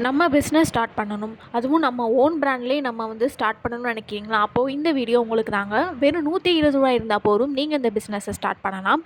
நம்ம business start பண்ணணும். அதுவும் நம்ம ஓன் பிராண்ட்லேயே நம்ம வந்து ஸ்டார்ட் பண்ணணும்னு நினைக்கிறீங்களா? அப்போது இந்த வீடியோ உங்களுக்கு தாங்க. வெறும் ரூ. 120 இருந்தால் போதும், நீங்கள் இந்த பிஸ்னஸை ஸ்டார்ட் பண்ணலாம்.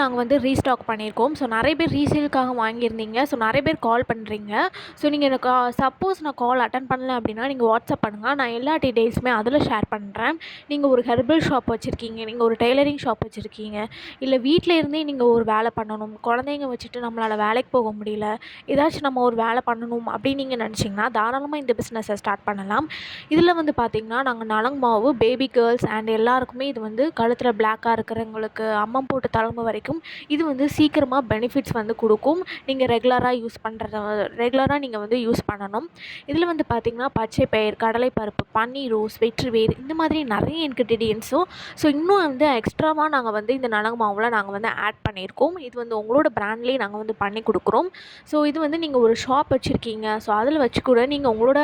நாங்கள் வந்து ரீஸ்டாக் பண்ணியிருக்கோம். ஸோ நிறைய பேர் ரீசேலுக்காக வாங்கியிருந்தீங்க. ஸோ நிறைய பேர் கால் பண்ணுறீங்க. ஸோ நீங்கள் எனக்கு சப்போஸ் நான் கால் அட்டன் பண்ணல அப்படின்னா நீங்கள் வாட்ஸ்அப் பண்ணுங்கள். நான் எல்லா டீட்டெயில்ஸுமே அதில் ஷேர் பண்ணுறேன். நீங்கள் ஒரு ஹெர்பல் ஷாப் வச்சுருக்கீங்க, நீங்கள் ஒரு டெய்லரிங் ஷாப் வச்சுருக்கீங்க, இல்லை வீட்டில் இருந்தே நீங்கள் ஒரு வேலை பண்ணணும், குழந்தைங்க வச்சுட்டு நம்மளால் வேலைக்கு போக முடியல, ஏதாச்சும் நம்ம ஒரு வேலை பண்ணணும் அப்படின்னு நீங்கள் நினச்சிங்கன்னா தாராளமாக இந்த பிஸ்னஸை ஸ்டார்ட் பண்ணலாம். இதில் வந்து பார்த்திங்கன்னா நாங்கள் நலங்கு மாவு பேபி கேர்ள்ஸ் அண்ட் எல்லாருக்குமே இது வந்து கழுத்தில் பிளாக்காக இருக்கிறவங்களுக்கு அம்மம் போட்டு தலைமை வரைக்கும் இது வந்து சீக்கிரமாக பெனிஃபிட்ஸ் வந்து கொடுக்கும். நீங்கள் ரெகுலராக நீங்கள் வந்து யூஸ் பண்ணணும். இதில் வந்து பார்த்திங்கன்னா பச்சை பயிர், கடலை பருப்பு, பன்னீர் ரோஸ், வெற்றி வேர், இந்த மாதிரி நிறைய இன்க்ரீடியன்ஸும் இன்னும் வந்து எக்ஸ்ட்ராவாக நாங்கள் வந்து இந்த நலங்கு மாவில் நாங்கள் வந்து ஆட் பண்ணியிருக்கோம். இது வந்து உங்களோட பிராண்ட்லேயே நாங்கள் வந்து பண்ணி கொடுக்குறோம். இது வந்து நீங்கள் ஒரு ஷாப் வச்சுருக்கீங்க, அதில் வச்சு கூட நீங்கள் உங்களோட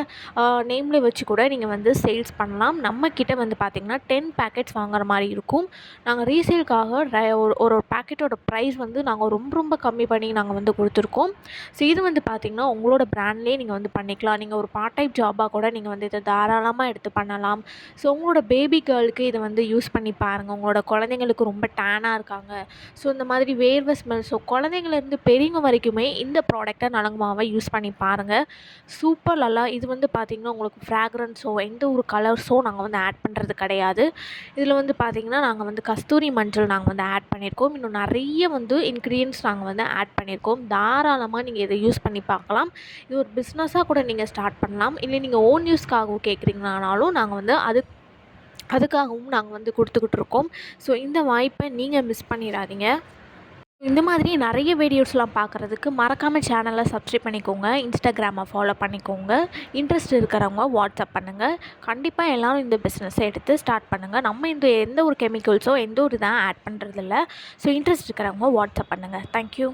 நேமில் வச்சு கூட நீங்கள் வந்து சேல்ஸ் பண்ணலாம். நம்மக்கிட்ட வந்து பார்த்திங்கன்னா 10 பேக்கெட்ஸ் வாங்குற மாதிரி இருக்கும். நாங்கள் ரீசேலுக்காக ஒரு பேக்கெட்டோட ப்ரைஸ் வந்து நாங்கள் ரொம்ப ரொம்ப கம்மி பண்ணி நாங்கள் வந்து கொடுத்துருக்கோம். இது வந்து பார்த்திங்கன்னா உங்களோட பிராண்ட்லேயே நீங்கள் வந்து பண்ணிக்கலாம். நீங்கள் ஒரு பார்ட் டைம் ஜாபாக கூட நீங்கள் வந்து இதை தாராளமாக எடுத்து பண்ணலாம். உங்களோட பேபி கேர்ளுக்கு இதை வந்து யூஸ் பண்ணி பாருங்கள். உங்களோட குழந்தைங்களுக்கு ரொம்ப டேனாக இருக்காங்க, இந்த மாதிரி வேர்வை ஸ்மெல், குழந்தைங்கள்லேருந்து பெரியவங்க வரைக்குமே இந்த ப்ராடக்டை நலங்கு மாவை யூஸ் பண்ணி பாருங்கள். சூப்பர் நல்லா. இது வந்து பார்த்திங்கன்னா உங்களுக்கு ஃப்ராக்ரன்ஸோ எந்த ஒரு கலர்ஸோ நாங்கள் வந்து ஆட் பண்ணுறது கிடையாது. இதில் வந்து பார்த்திங்கன்னா நாங்கள் வந்து கஸ்தூரி மஞ்சள் நாங்கள் வந்து ஆட் பண்ணியிருக்கோம். இன்னும் நிறைய வந்து இன்க்ரீடியன்ட்ஸ் நாங்கள் வந்து ஆட் பண்ணியிருக்கோம். தாராளமாக நீங்கள் இதை யூஸ் பண்ணி பார்க்கலாம். இது ஒரு பிஸ்னஸாக கூட நீங்கள் ஸ்டார்ட் பண்ணலாம். இல்லை நீங்கள் ஓன் யூஸ்க்காகவும் கேட்குறீங்கனாலும் நாங்கள் வந்து அதுக்காகவும் நாங்கள் வந்து கொடுத்துக்கிட்டு இருக்கோம். இந்த வாய்ப்பை நீங்கள் மிஸ் பண்ணிடாதீங்க. இந்த மாதிரி நிறைய வீடியோஸ்லாம் பார்க்குறதுக்கு மறக்காமல் சேனலை சப்ஸ்கிரைப் பண்ணிக்கோங்க. இன்ஸ்டாகிராமை ஃபாலோ பண்ணிக்கோங்க. இன்ட்ரெஸ்ட் இருக்கிறவங்க வாட்ஸ்அப் பண்ணுங்கள். கண்டிப்பாக எல்லோரும் இந்த பிஸ்னஸை எடுத்து ஸ்டார்ட் பண்ணுங்கள். நம்ம இந்த எந்த ஒரு கெமிக்கல்ஸோ எந்த ஒரு இதாக ஆட் பண்ணுறதில்ல. இன்ட்ரெஸ்ட் இருக்கிறவங்க வாட்ஸ்அப் பண்ணுங்கள். தேங்க்யூ.